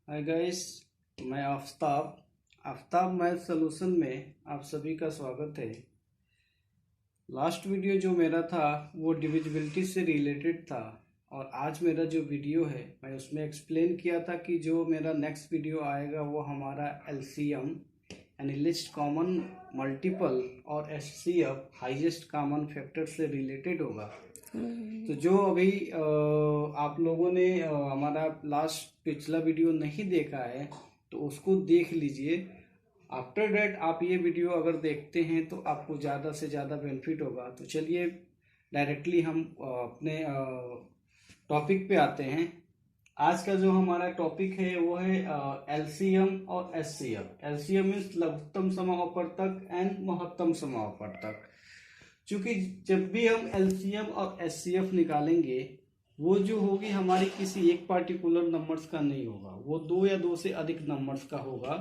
Hi guys, मैं Aftab math solution में आप सभी का स्वागत है। लास्ट वीडियो जो मेरा था वो डिविजिबिलिटी से रिलेटेड था और आज मेरा जो वीडियो है मैं उसमें एक्सप्लेन किया था कि जो मेरा नेक्स्ट वीडियो आएगा वो हमारा एलसीएम यानी लिस्ट कॉमन मल्टीपल और एचसीएफ हाईएस्ट कॉमन फैक्टर से रिलेटेड होगा। तो जो अभी आप लोगों ने हमारा लास्ट पिछला वीडियो नहीं देखा है तो उसको देख लीजिए। आफ्टर दैट आप ये वीडियो अगर देखते हैं तो आपको ज़्यादा से ज़्यादा बेनिफिट होगा। तो चलिए डायरेक्टली हम अपने टॉपिक पे आते हैं। आज का जो हमारा टॉपिक है वो है एलसीएम और एचसीएफ। एलसीएम मीन्स लघुत्तम समापवर्तक एंड महत्तम समापवर्तक। क्योंकि जब भी हम एलसीएम और एचसीएफ निकालेंगे वो जो होगी हमारी किसी एक पार्टिकुलर नंबर्स का नहीं होगा, वो दो या दो से अधिक नंबर्स का होगा।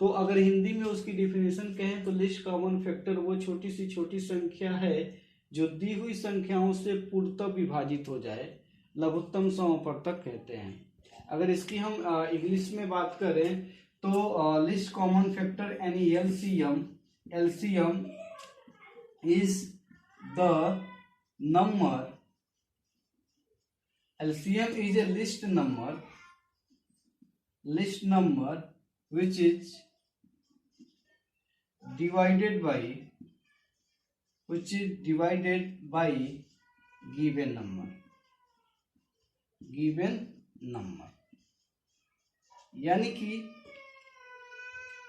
तो अगर हिंदी में उसकी डिफिनेशन कहें तो लिस्ट कॉमन फैक्टर वो छोटी सी छोटी संख्या है जो दी हुई संख्याओं से पूर्णतः विभाजित हो जाए, लघुत्तम समापवर्तक कहते हैं। अगर इसकी हम इंग्लिश में बात करें तो लिस्ट कॉमन फैक्टर यानी LCM is the number. LCM is a list number which is divided by given number। यानी कि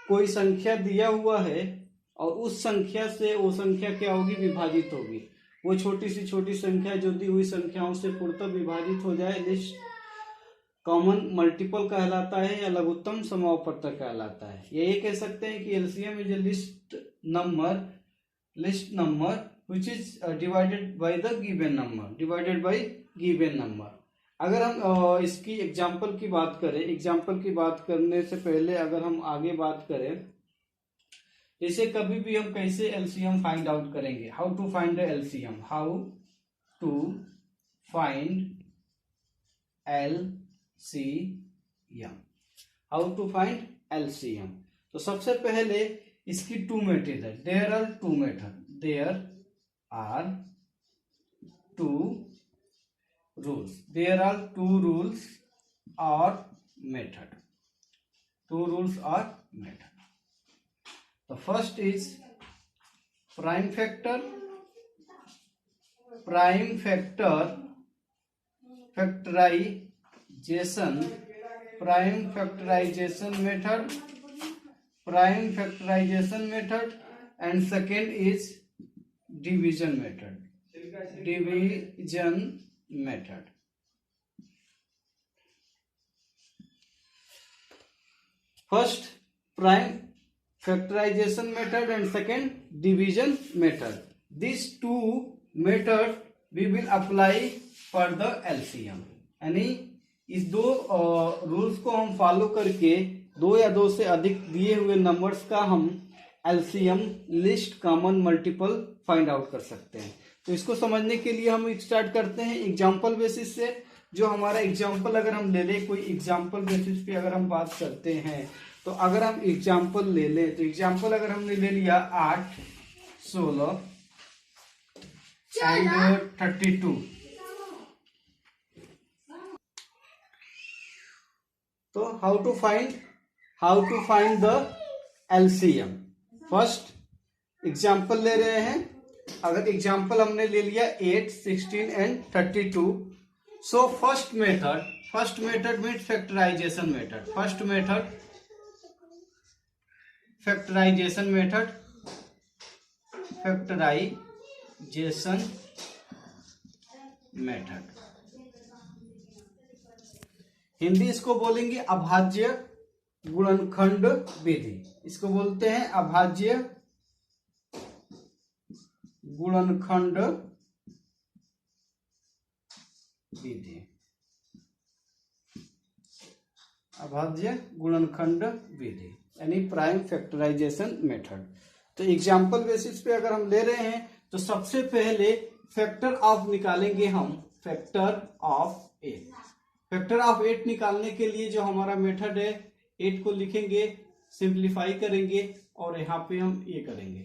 कोई संख्या दिया हुआ है और उस संख्या से वो संख्या क्या होगी, विभाजित होगी। वो छोटी सी छोटी संख्या जो दी हुई संख्याओं से पूर्णतः विभाजित हो जाए लिस्ट कॉमन मल्टीपल कहलाता है या लघुत्तम समापवर्तक कहलाता है। ये कह सकते हैं कि LCM is a list number which is divided by the given number. अगर हम इसकी एग्जाम्पल की बात करें, एग्जाम्पल की बात करने से पहले अगर हम आगे बात करें, जैसे कभी भी हम कैसे एलसीएम फाइंड आउट करेंगे, how to find the LCM, how to find LCM. तो सबसे पहले इसकी टू मेथड है, देयर आर टू रूल्स और method. The first is prime factor factorization method, and second is division method। First prime factorization method and second division method. These two methods we will apply for the LCM। यानी इस दो rules को हम follow करके दो या दो से अधिक दिए हुए नंबर्स का हम LCM list common multiple find out कर सकते हैं। तो इसको समझने के लिए हम स्टार्ट करते हैं एग्जाम्पल बेसिस से। जो हमारा एग्जाम्पल अगर हम ले लें, कोई एग्जाम्पल बेसिस पे अगर हम बात करते हैं तो अगर हम एग्जाम्पल ले लें तो एग्जाम्पल अगर हमने ले लिया 8, 16 एंड 32, तो how to find the LCM. First example ले रहे हैं। अगर एग्जाम्पल हमने ले लिया 8, 16 and 32, so first method means factorisation method. Hindi इसको बोलेंगे अभाज्य गुणनखंड विधि। इसको बोलते हैं अभाज्य गुणनखंड विधि यानी प्राइम फैक्टराइजेशन मेथड। तो एग्जाम्पल बेसिस पे अगर हम ले रहे हैं तो सबसे पहले फैक्टर ऑफ निकालेंगे हम, factor of A. Factor of 8 निकालने के लिए जो हमारा मेथड है, 8 को लिखेंगे, सिंप्लीफाई करेंगे और यहाँ पे हम ये करेंगे।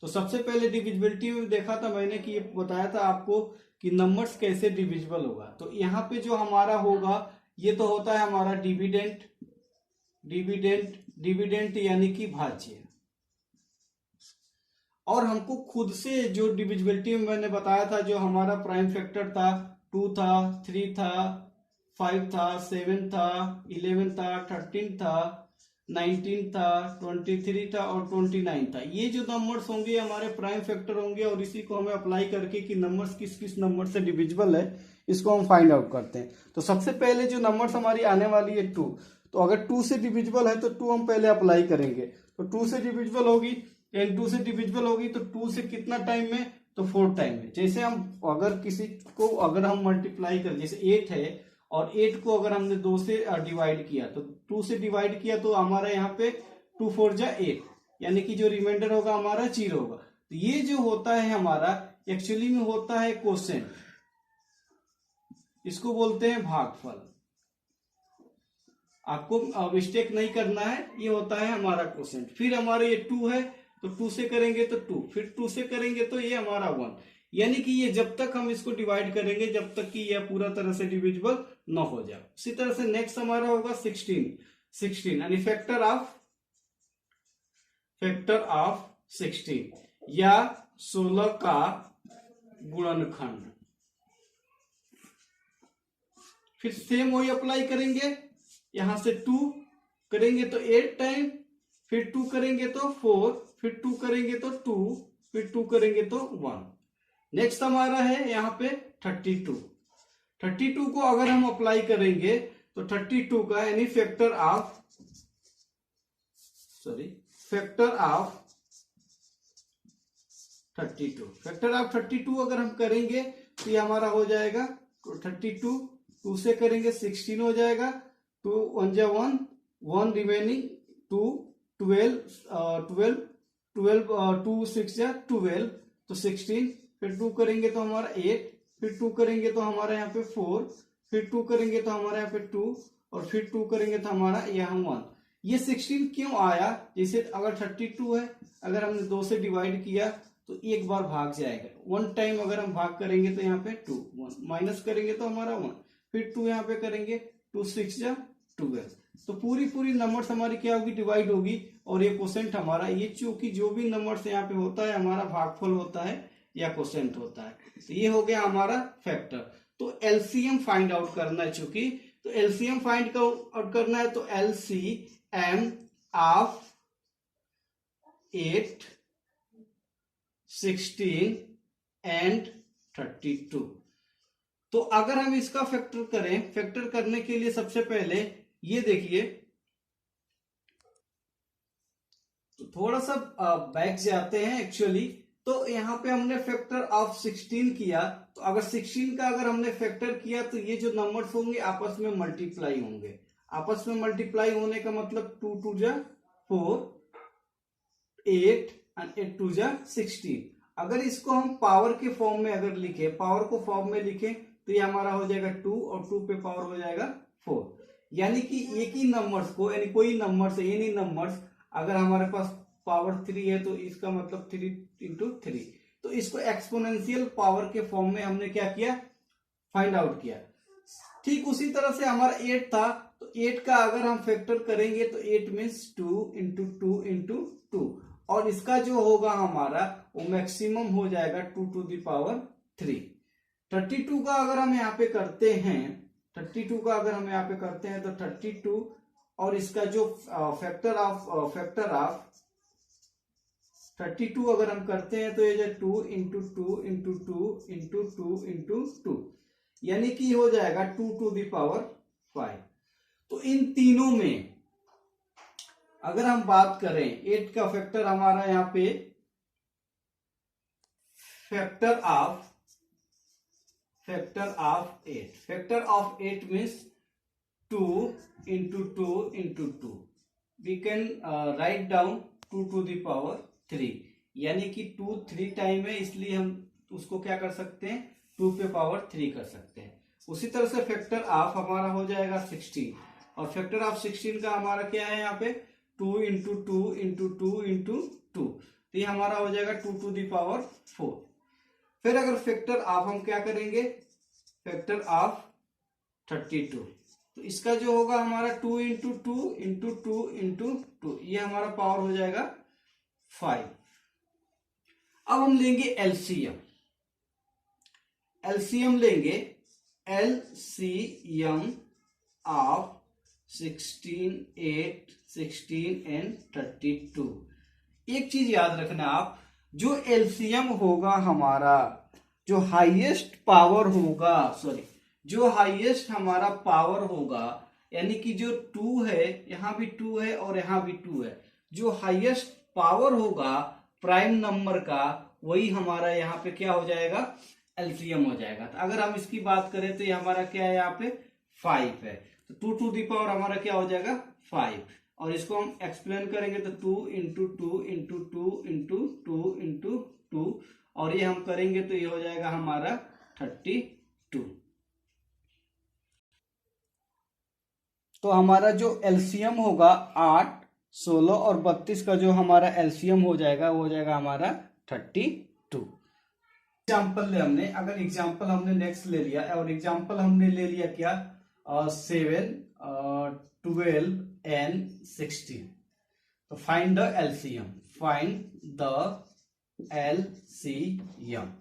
तो सबसे पहले डिविजिबिलिटी में देखा था मैंने कि ये बताया था आपको कि नंबर्स कैसे डिविजिबल होगा। तो यहाँ पे जो हमारा होगा ये तो होता है हमारा डिविडेंट, डिविडेंट यानी कि भाज्य। और हमको खुद से जो डिविजिबिलिटी में मैंने बताया था, जो हमारा प्राइम फैक्टर था 2 था, 3 था, 5 था, 7 था, 11 था, 13 था, 19 था, 23 था और 29 था। ये जो नंबर्स होंगे हमारे प्राइम फैक्टर होंगे और इसी को हमें अप्लाई करके कि नंबर्स किस किस नंबर से डिविजिबल है इसको हम फाइंड आउट करते हैं। तो सबसे पहले जो नंबर्स हमारी आने वाली है 2, तो अगर 2 से डिविजिबल है तो 2 हम पहले अप्लाई करेंगे। तो 2 से डिविजिबल होगी, एंड 2 से डिविजिबल होगी तो 2 से कितना टाइम में, तो 4 टाइम में। जैसे हम अगर किसी को अगर हम मल्टीप्लाई करें, जैसे 8 है और 8 को अगर हमने 2 से डिवाइड किया तो 2 से डिवाइड किया तो हमारा यहाँ पे 2 4 जा 8, यानी कि जो रिमाइंडर होगा हमारा 0 होगा। तो ये जो होता है हमारा एक्चुअली में होता है क्वोशेंट, इसको बोलते हैं भागफल। आपको मिस्टेक नहीं करना है, ये होता है हमारा क्वोशेंट। फिर हमारे ये 2 है तो 2 से करेंगे तो 2, फिर 2 से करेंगे तो ये हमारा 1, यानी कि ये जब तक हम इसको डिवाइड करेंगे जब तक कि यह पूरा तरह से डिविजिबल न हो जाए। उसी तरह से नेक्स्ट हमारा होगा 16 यानी फैक्टर ऑफ 16 या 16 का गुणनखंड। फिर सेम वही अप्लाई करेंगे, यहां से 2 करेंगे तो 8 टाइम, फिर 2 करेंगे तो 4, फिर 2 करेंगे तो 2, फिर 2 करेंगे तो 1। नेक्स्ट हमारा है यहाँ पे 32 को अगर हम अप्लाई करेंगे तो 32 का यानी फैक्टर ऑफ 32 अगर हम करेंगे तो ये हमारा हो जाएगा 32, 2 से करेंगे 16 हो जाएगा, 2 1 जा 1, 1 रिमेनिंग 2, 12, 2 6 जा 12 तो 16, फिर 2 करेंगे तो हमारा 8, फिर 2 करेंगे तो हमारा यहाँ पे 4, फिर 2 करेंगे तो हमारा यहाँ पे 2 और फिर 2 करेंगे तो हमारा यहाँ 1। ये 16 क्यों आया, जैसे अगर 32 है, अगर हमने 2 से डिवाइड किया तो एक बार भाग जाएगा, 1 टाइम अगर हम भाग करेंगे तो यहाँ पे 2, 1 माइनस करेंगे तो हमारा 1, फिर 2 यहाँ पे करेंगे, 2 6 जा 12, तो पूरी नंबर्स हमारी क्या होगी, डिवाइड होगी। और ये क्वोशेंट हमारा, ये चूंकि जो भी नंबर्स यहाँ पे होता है हमारा भागफल होता है या क्वोशेंट होता है। तो ये हो गया हमारा फैक्टर। तो एलसीएम फाइंड आउट करना है, चूंकि तो एलसीएम फाइंड आउट करना है तो एलसीएम ऑफ 8, 16 एंड 32। तो अगर हम इसका फैक्टर करें, फैक्टर करने के लिए सबसे पहले ये देखिए, तो थोड़ा सा बैक जाते हैं एक्चुअली। तो यहाँ पे हमने फैक्टर ऑफ 16 किया, तो अगर 16 का अगर हमने फैक्टर किया तो ये जो नंबर्स होंगे आपस में मल्टीप्लाई होंगे। आपस में मल्टीप्लाई होने का मतलब 2 2 जा 4, 8 एंड 8 2 जा 16। अगर इसको हम पावर के फॉर्म में अगर लिखे, पावर को फॉर्म में लिखें तो ये हमारा हो जाएगा 2 और 2 पे पावर हो जाएगा 4, यानी कि एक ही नंबर्स को, यानी कोई नंबर्स एनी नंबर्स अगर हमारे पास पावर 3 है तो इसका मतलब 3 इंटू 3, तो इसको एक्सपोनेंशियल पावर के फॉर्म में हमने क्या किया, फाइंड आउट किया। ठीक उसी तरह से हमारा 8 था, तो 8 का अगर हम फैक्टर करेंगे तो 8 मीन्स 2 इंटू 2 इंटू 2, और इसका जो होगा हमारा वो मैक्सिमम हो जाएगा 2 टू द पावर 3। 32 का अगर हम यहाँ पे करते हैं, 32 का अगर हम यहाँ पे करते हैं तो 32 और इसका जो फैक्टर ऑफ 32 अगर हम करते हैं तो ये जो 2 इंटू 2 इंटू 2 इंटू 2 इंटू 2, यानी कि हो जाएगा 2 टू द पावर 5। तो इन तीनों में अगर हम बात करें 8 का फैक्टर हमारा यहाँ पे factor of 8 means 2 into 2 into 2, we can write down 2 to the power 3, यानी कि 2 3 टाइम है, इसलिए हम उसको क्या कर सकते हैं 2 पे पावर 3 कर सकते हैं। उसी तरह से फैक्टर ऑफ हमारा हो जाएगा 16, और फैक्टर ऑफ 16 का हमारा क्या है यहाँ पे 2 इंटू 2 इंटू 2 इंटू 2, तो ये हमारा हो जाएगा 2 टू द पावर 4। फिर अगर फैक्टर ऑफ हम क्या करेंगे, फैक्टर ऑफ 32, तो इसका जो होगा हमारा 2 इंटू 2 इंटू 2 इंटू 2, ये हमारा पावर हो जाएगा 5। अब हम लेंगे एलसीएम, एलसीएम लेंगे, एलसीएम ऑफ 16, 8, 16 एंड 32। एक चीज याद रखना आप, जो एलसीएम होगा हमारा, जो हाईएस्ट पावर होगा, जो हाईएस्ट हमारा पावर होगा, यानी कि जो 2 है, यहां भी 2 है और यहां भी 2 है, जो हाईएस्ट पावर होगा प्राइम नंबर का, वही हमारा यहाँ पे क्या हो जाएगा, एलसीएम हो जाएगा। तो अगर हम इसकी बात करें तो ये हमारा क्या है, यहाँ पे 5 है, तो 2 टू दी पावर हमारा क्या हो जाएगा 5, और इसको हम एक्सप्लेन करेंगे तो 2 इंटू 2 इंटू 2 इंटू 2 इंटू 2, और ये हम करेंगे तो ये हो जाएगा हमारा 32। तो हमारा जो एलसीएम होगा 8, 16 और 32 का जो हमारा एलसीएम हो जाएगा वो हो जाएगा हमारा 32। एग्जाम्पल ले हमने, अगर एग्जाम्पल हमने नेक्स्ट ले लिया, और एग्जाम्पल हमने ले लिया क्या 7, 12 एंड 16, तो find the LCM, find the LCM.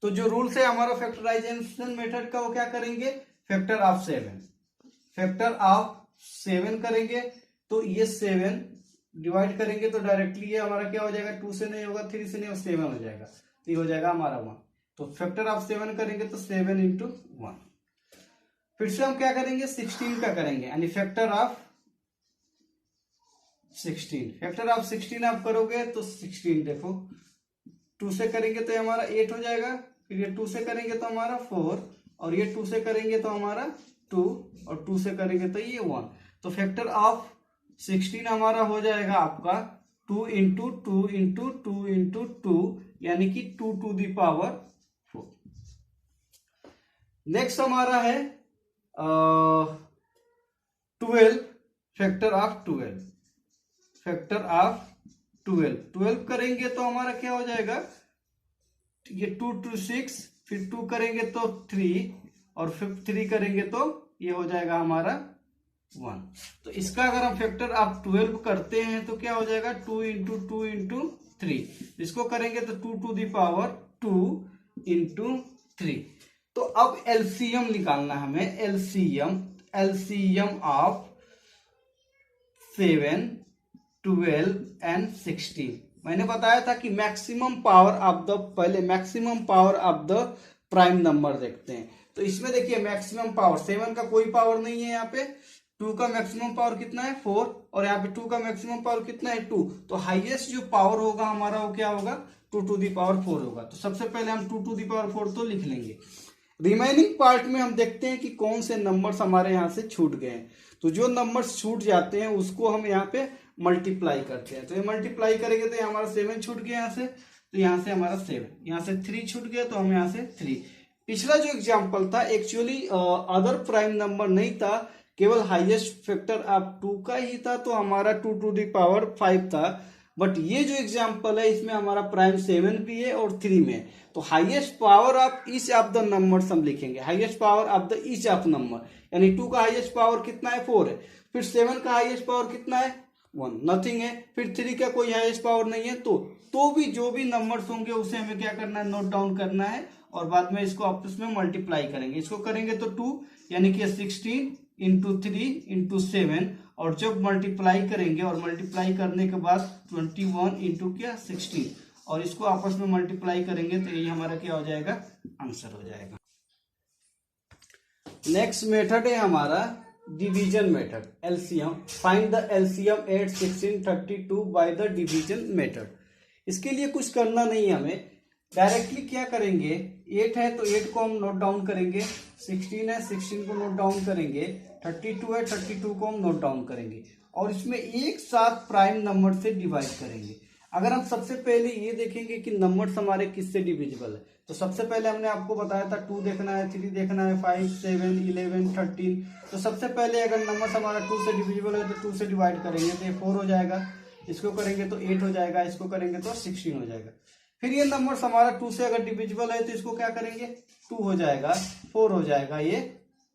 तो जो रूल्स है हमारा फैक्टराइजेशन मेथड का, वो क्या करेंगे, फैक्टर ऑफ 7, फैक्टर ऑफ 7 करेंगे, तो ये 7 डिवाइड करेंगे तो डायरेक्टली ये हमारा क्या हो जाएगा, 2 से नहीं होगा, 3 से नहीं होगा, 7 हो जाएगा, तो ये हो जाएगा हमारा 1। तो फैक्टर ऑफ 7 करेंगे तो 7 इंटू 1। फिर से हम क्या करेंगे 16 का करेंगे, यानी फैक्टर ऑफ 16, फैक्टर ऑफ 16 आप करोगे तो 16 देखो 2 से करेंगे तो हमारा 8 हो जाएगा, फिर ये 2 से करेंगे तो हमारा 4, और ये 2 से करेंगे तो हमारा 2, और 2 से करेंगे तो ये 1। तो फैक्टर ऑफ 16 हमारा हो जाएगा आपका 2 इंटू 2 इंटू 2 इंटू 2, यानी कि 2 टू दी पावर 4। नेक्स्ट हमारा है 12, फैक्टर ऑफ 12, फैक्टर ऑफ 12 करेंगे तो हमारा क्या हो जाएगा, ये 2 टू 6, फिर 2 करेंगे तो 3, और फिर 3 करेंगे तो ये हो जाएगा हमारा 1। तो इसका अगर हम फैक्टर ऑफ 12 करते हैं तो क्या हो जाएगा 2 इंटू 2 इंटू 3, इसको करेंगे तो 2 टू दी पावर 2 इंटू 3। तो अब एलसीएम निकालना हमें, एलसीएम ऑफ 7, 12 एंड 16। मैंने बताया था कि मैक्सिमम पावर ऑफ द, पहले maximum power of the prime number देखते हैं। तो इसमें देखिए मैक्सिमम पावर 7 का कोई पावर नहीं है, यहाँ पे 2 का मैक्सिमम पावर कितना है 4, और यहाँ पे 2 का मैक्सिमम पावर कितना है 2, तो हाईएस्ट जो पावर होगा हमारा वो क्या होगा 2 टू दी पावर 4 होगा। तो सबसे पहले हम 2 टू दी पावर 4 तो लिख लेंगे। रिमेनिंग पार्ट में हम देखते हैं कि कौन से नंबर्स हमारे यहाँ से छूट गए हैं। तो जो नंबर्स छूट जाते हैं उसको हम यहाँ पे मल्टीप्लाई करते हैं। तो ये मल्टीप्लाई करेंगे तो हमारा 7 छूट गया यहाँ से, तो यहाँ से हमारा 7, यहाँ से 3 छूट गया तो हम यहाँ से 3। पिछला जो एग्जाम्पल था एक्चुअली अदर प्राइम नंबर नहीं था, केवल हाईएस्ट फैक्टर ऑफ 2 का ही था, तो हमारा 2 टू दी पावर 5 था। बट ये जो एग्जाम्पल है इसमें हमारा प्राइम 7 भी है और 3 में, तो highest power of each of the numbers हम लिखेंगे, highest power of the each of number, यानी 2 का हाईएस्ट पावर कितना है 4 है, फिर 7 का हाईएस्ट पावर कितना है 1, नथिंग है, फिर 3 का कोई हाईएस्ट पावर नहीं है। तो भी जो भी नंबर्स होंगे उसे हमें क्या करना है, नोट डाउन करना है, और बाद में इसको आपस में मल्टीप्लाई करेंगे। इसको करेंगे तो 2 यानी कि 16 इंटू 3 इंटू 7, और जब मल्टीप्लाई करेंगे और मल्टीप्लाई करने के बाद 21 इंटू क्या 16, और इसको आपस में मल्टीप्लाई करेंगे तो ये हमारा क्या हो जाएगा, आंसर हो जाएगा। नेक्स्ट मेथड है हमारा division method, LCM. Find the LCM 8, 16, 32 by the division method. इसके लिए कुछ करना नहीं है हमें, डायरेक्टली क्या करेंगे, 8 है तो 8 को हम नोट डाउन करेंगे, 16 है 16 को नोट डाउन करेंगे, 32 है 32 को हम नोट डाउन करेंगे, और इसमें एक साथ प्राइम नंबर से डिवाइड करेंगे। अगर हम सबसे पहले ये देखेंगे कि नंबर्स हमारे किससे डिविजिबल है, तो सबसे पहले हमने आपको बताया था 2 देखना है, 3 देखना है, 5, 7, 11, 13। तो सबसे पहले अगर नंबर हमारा 2 से डिविजिबल है तो 2 से डिवाइड करेंगे तो ये 4 हो जाएगा, इसको करेंगे तो 8 हो जाएगा, इसको करेंगे तो 16 हो जाएगा। फिर ये नंबर हमारा 2 से अगर डिविजिबल है तो इसको क्या करेंगे, 2 हो जाएगा, 4 हो जाएगा, ये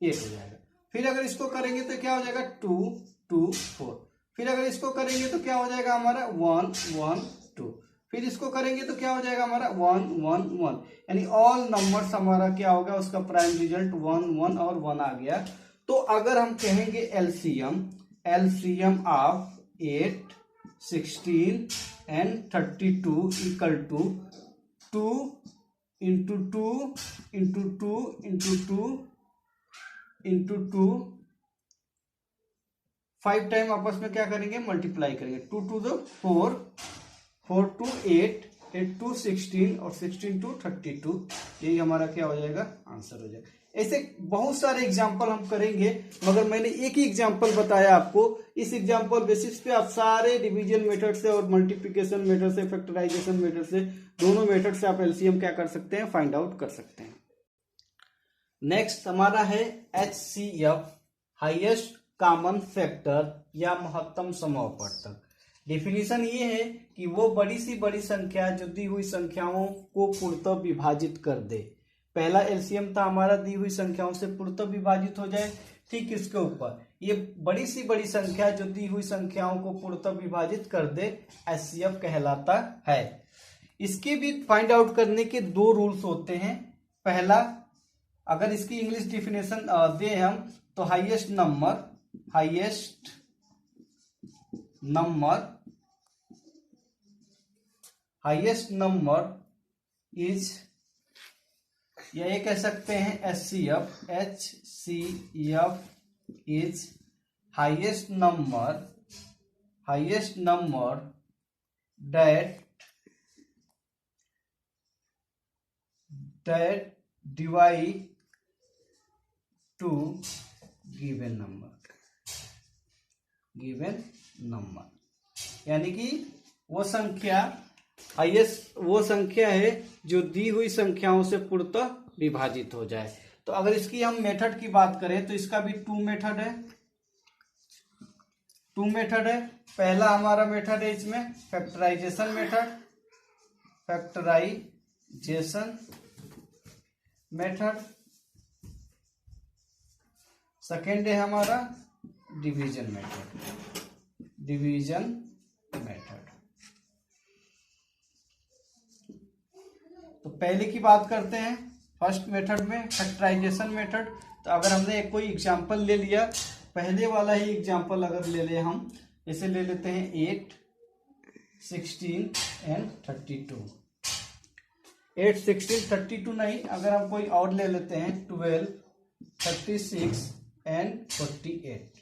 8 हो जाएगा। फिर अगर इसको करेंगे तो क्या हो जाएगा 2, 2, 4। फिर अगर इसको करेंगे तो क्या हो जाएगा हमारा 1, 1, 2। फिर इसको करेंगे तो क्या हो जाएगा हमारा 1, 1, 1। यानी ऑल नंबर्स हमारा क्या होगा, उसका प्राइम रिजल्ट 1, 1 और 1 आ गया। तो अगर हम कहेंगे LCM of 8, 16 and 32 equal to 2 into 2 into 2 into 2 into 2, 5 time आपस में क्या करेंगे, मल्टीप्लाई करेंगे। 2 टू 4, 4 टू 8, 8 टू 16 और 16 टू 32। यही हमारा क्या हो जाएगा, आंसर हो जाएगा। ऐसे बहुत सारे एग्जाम्पल हम करेंगे, मगर मैंने एक ही एग्जाम्पल बताया आपको। इस एग्जाम्पल बेसिस पे आप सारे डिवीजन मेथड से और मल्टीप्लिकेशन मेथड से, फैक्टराइजेशन मेथड से, दोनों मेथड से आप एलसीएम क्या कर सकते हैं, फाइंड आउट कर सकते हैं। नेक्स्ट हमारा है HCF, हाईएस्ट कॉमन फैक्टर या महत्तम समअपवर्तक। डेफिनेशन ये है कि वो बड़ी सी बड़ी संख्या जो दी हुई संख्याओं को पूर्णतः विभाजित कर दे। पहला एलसीएम था हमारा दी हुई संख्याओं से पूर्णतः विभाजित हो जाए। ठीक इसके ऊपर ये बड़ी सी बड़ी संख्या जो दी हुई संख्याओं को पूर्णतः विभाजित कर दे, HCF कहलाता है। इसके भी फाइंड आउट करने के 2 रूल्स होते हैं। पहला, अगर इसकी इंग्लिश डिफिनेशन दे हम तो हाईएस्ट नंबर इज, या ये कह सकते हैं HCF is highest number that divide to given number। यानी कि वो संख्या हाईएस्ट वो संख्या है जो दी हुई संख्याओं से पूर्णतः विभाजित हो जाए। तो अगर इसकी हम मेथड की बात करें तो इसका भी 2 मेथड है। पहला हमारा मेथड है इसमें फैक्टराइजेशन मेथड। सेकेंड है हमारा डिवीजन मेथड। तो पहले की बात करते हैं फर्स्ट मेथड में, फैक्टराइजेशन मेथड। तो अगर हमने कोई एग्जांपल ले लिया, पहले वाला ही एग्जांपल अगर ले ले हम, इसे ले लेते हैं 8, 16 एंड 32। 8, 16, 32 नहीं, अगर हम कोई और ले लेते हैं 12, 36 एंड 48।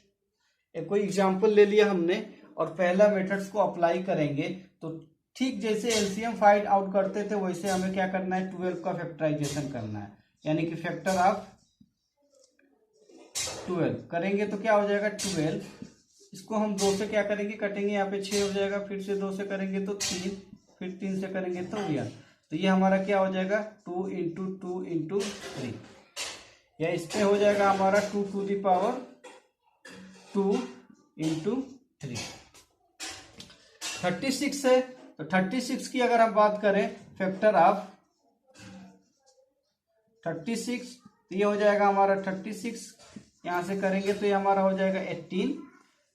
एक कोई एग्जांपल ले लिया हमने और पहला मेथड्स को अप्लाई करेंगे तो ठीक जैसे एलसीएम फाइंड आउट करते थे वैसे हमें क्या करना है, 12 का फैक्टराइजेशन करना है। यानी कि फैक्टर ऑफ 12 करेंगे तो क्या हो जाएगा 12। इसको हम 2 से क्या करेंगे, कटेंगे, यहाँ पे 6 हो जाएगा। फिर से 2 से करेंगे तो 3, फिर 3 से करेंगे तो 1। तो ये हमारा क्या हो जाएगा 2 इंटू 2 इंटू 3, या इस पे हो जाएगा हमारा 2 टू द पावर 2 इंटू 3। 36 है तो 36 की अगर हम बात करें फैक्टर ऑफ 36, तो ये हो जाएगा हमारा 36। यहाँ से करेंगे तो ये हमारा हो जाएगा 18।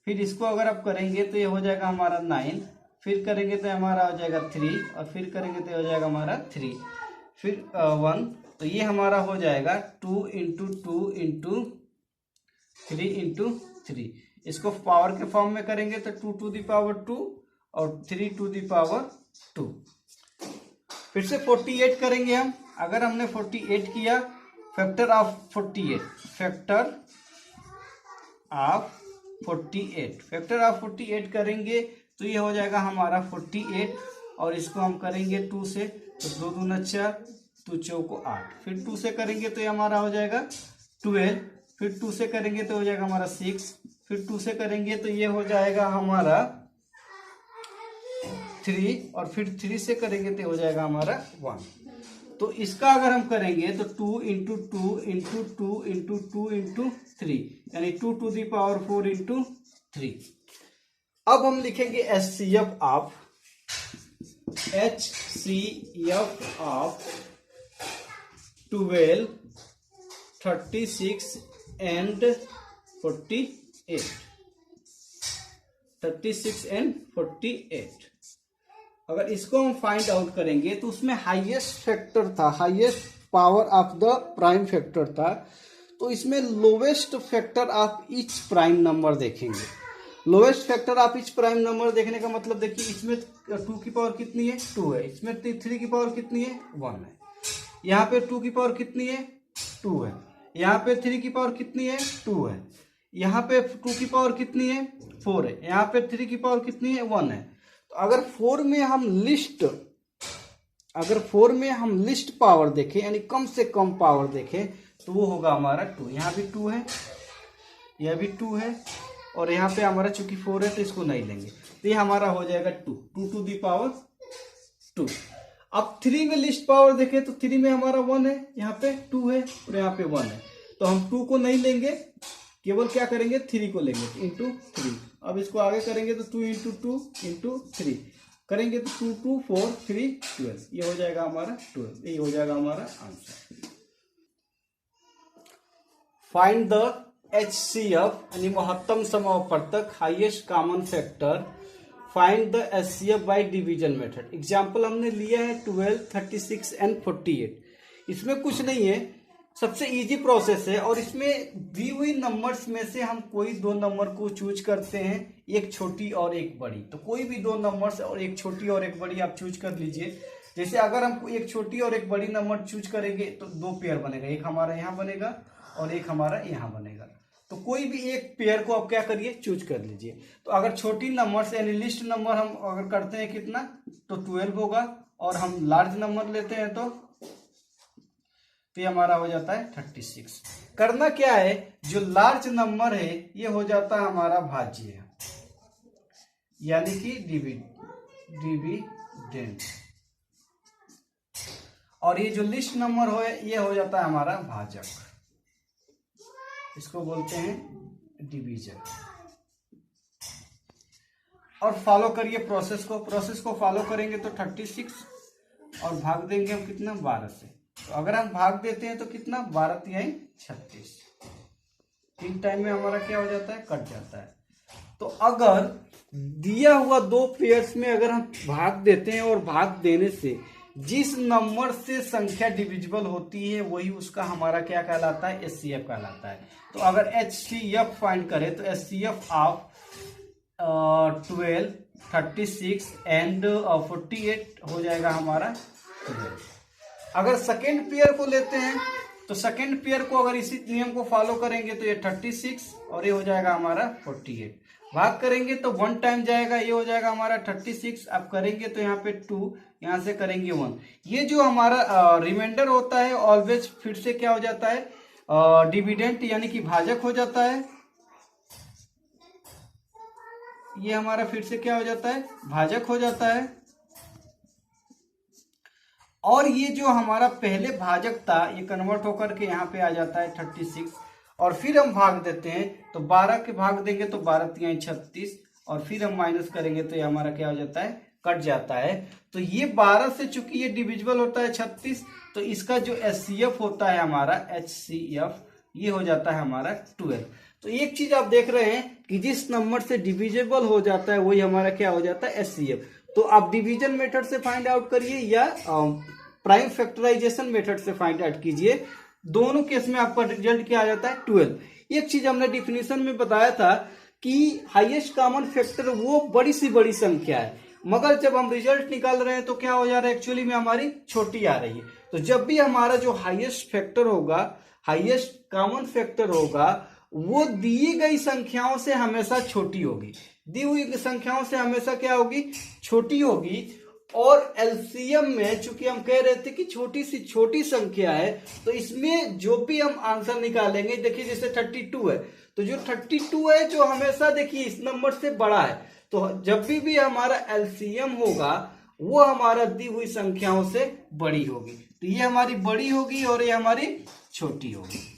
फिर इसको अगर आप करेंगे तो ये हो जाएगा हमारा 9। फिर करेंगे तो हमारा हो जाएगा 3, और फिर करेंगे तो हो जाएगा हमारा 3, फिर 1। तो ये हमारा हो जाएगा 2 इंटू 2 इंटू 3 इंटू 3। इसको पावर के फॉर्म में करेंगे तो 2 टू द पावर 2 और 3 टू द पावर 2। फिर से 48 करेंगे हम। अगर हमने 48 किया, फैक्टर ऑफ 48 करेंगे तो ये हो जाएगा हमारा 48, और इसको हम करेंगे 2 से तो 2 दूना 4, 2 चौको 8। फिर 2 से करेंगे तो ये हमारा हो जाएगा 12। फिर 2 से करेंगे तो हो जाएगा हमारा 6। फिर 2 से करेंगे तो ये हो जाएगा हमारा 3, और फिर 3 से करेंगे तो हो जाएगा हमारा 1। तो इसका अगर हम करेंगे तो 2 इंटू 2 इंटू 2 इंटू 2 इंटू 3 यानी 2 टू दी पावर 4 इंटू 3। अब हम लिखेंगे HCF ऑफ 12, 36 एंड 48। 36 एंड 48 अगर इसको हम फाइंड आउट करेंगे तो उसमें हाईएस्ट फैक्टर था, highest power of the prime factor था। तो इसमें lowest factor of each prime number देखेंगे। Lowest factor of each prime number देखने का मतलब देखिए, इसमें 2 की पावर कितनी है, 2 है। इसमें 3 की पावर कितनी है, 1 है। यहाँ पे 2 की पावर कितनी है, 2 है। यहाँ पे 3 की पावर कितनी है, 2 है। यहाँ पे 2 की पावर कितनी है, 4 है। यहाँ पे 3 की पावर कितनी है, 1 है। तो अगर 4 में हम लिस्ट पावर देखें यानी कम से कम पावर देखें तो वो होगा हमारा 2। यहाँ भी 2 है, यह भी 2 है, और यहाँ पे हमारा चूंकि 4 है तो इसको नहीं लेंगे, तो ये हमारा हो जाएगा 2 टू दी पावर 2। अब 3 में लिस्ट पावर देखें तो 3 में हमारा 1 है, यहाँ पे 2 है और यहाँ पे 1 है। तो हम 2 को नहीं लेंगे, केवल क्या करेंगे, 3 को लेंगे इंटू 3। अब इसको आगे करेंगे तो 2 इंटू 2 इंटू 3 करेंगे तो 2 2 4 3 12, ये हो जाएगा हमारा 12। ये हो जाएगा हमारा आंसर। फाइंड द HCF यानी महत्तम समावर्तक, highest common factor. Find the HCF by division method. Example हमने लिया है 12, 36 एंड 48। इसमें कुछ नहीं है, सबसे इजी प्रोसेस है, और इसमें दी हुई नंबर्स में से हम कोई 2 नंबर को चूज करते हैं, एक छोटी और एक बड़ी। तो कोई भी 2 नंबर्स और एक छोटी और एक बड़ी आप चूज कर लीजिए। जैसे अगर हम एक छोटी और एक बड़ी नंबर चूज करेंगे तो 2 पेयर बनेगा, एक हमारा यहाँ बनेगा और एक हमारा यहाँ बनेगा। तो कोई भी एक पेयर को आप क्या करिए, चूज कर लीजिए। तो अगर छोटी नंबर यानी लिस्ट नंबर हम अगर करते हैं कितना, तो 12 होगा, और हम लार्ज नंबर लेते हैं तो ये हमारा हो जाता है 36। करना क्या है, जो लार्ज नंबर है ये हो जाता है हमारा भाज्य, यानी कि डिविडेंड, और ये जो लिस्ट नंबर हो ये हो जाता है हमारा भाजक। इसको बोलते हैं डिवीजन। और फॉलो करिए प्रोसेस को फॉलो करेंगे तो 36 और भाग देंगे हम कितना, 12 से। तो अगर हम भाग देते हैं तो कितना, 12 तिहाई 36। 3 टाइम में हमारा क्या हो जाता है, कट जाता है। तो अगर दिया हुआ 2 पेयर्स में अगर हम भाग देते हैं और भाग देने से जिस नंबर से संख्या डिविजिबल होती है वही उसका हमारा क्या कहलाता है, HCF कहलाता है। तो अगर HCF फाइंड करें तो HCF ऑफ 12, 36 एंड 48 हो जाएगा हमारा 12। अगर सेकेंड पेयर को लेते हैं तो सेकेंड पेयर को अगर इसी नियम को फॉलो करेंगे तो ये 36 और ये हो जाएगा हमारा 48। भाग करेंगे तो 1 टाइम जाएगा, ये हो जाएगा हमारा 36। अब करेंगे तो यहाँ पे 2, यहाँ से करेंगे 1। ये जो हमारा रिमाइंडर होता है ऑलवेज फिर से क्या हो जाता है, डिविडेंड यानी कि भाजक हो जाता है। ये हमारा फिर से क्या हो जाता है, भाजक हो जाता है। और ये जो हमारा पहले भाजक था ये कन्वर्ट होकर के यहाँ पे आ जाता है 36, और फिर हम भाग देते हैं तो 12 के भाग देंगे तो 12 तिहाई 36, और फिर हम माइनस करेंगे तो ये हमारा क्या हो जाता है, कट जाता है। तो ये 12 से चूंकि ये डिविजिबल होता है 36, तो इसका जो HCF होता है हमारा HCF ये हो जाता है हमारा 12। तो एक चीज आप देख रहे हैं कि जिस नंबर से डिविजिबल हो जाता है वही हमारा क्या हो जाता है, HCF। तो आप डिवीजन मेथड से फाइंड आउट करिए या प्राइम फैक्टराइजेशन मेथड से फाइंड आउट कीजिए, दोनों केस में आपका रिजल्ट क्या आ जाता है, 12। एक चीज हमने डिफिनीशन में बताया था कि हाईएस्ट कॉमन फैक्टर वो बड़ी सी बड़ी संख्या है, मगर जब हम रिजल्ट निकाल रहे हैं तो क्या हो जा रहा है, एक्चुअली में हमारी छोटी आ रही है। तो जब भी हमारा जो हाईएस्ट फैक्टर होगा, हाईएस्ट कॉमन फैक्टर होगा, वो दी गई संख्याओं से हमेशा छोटी होगी, दी हुई संख्याओं से हमेशा क्या होगी, छोटी होगी। और एलसीएम में चूंकि हम कह रहे थे कि छोटी सी छोटी संख्या है, तो इसमें जो भी हम आंसर निकालेंगे, देखिए जैसे 32 है, तो जो 32 है जो हमेशा देखिए इस नंबर से बड़ा है, तो जब भी हमारा एलसीएम होगा वो हमारा दी हुई संख्याओं से बड़ी होगी। तो ये हमारी बड़ी होगी और ये हमारी छोटी होगी।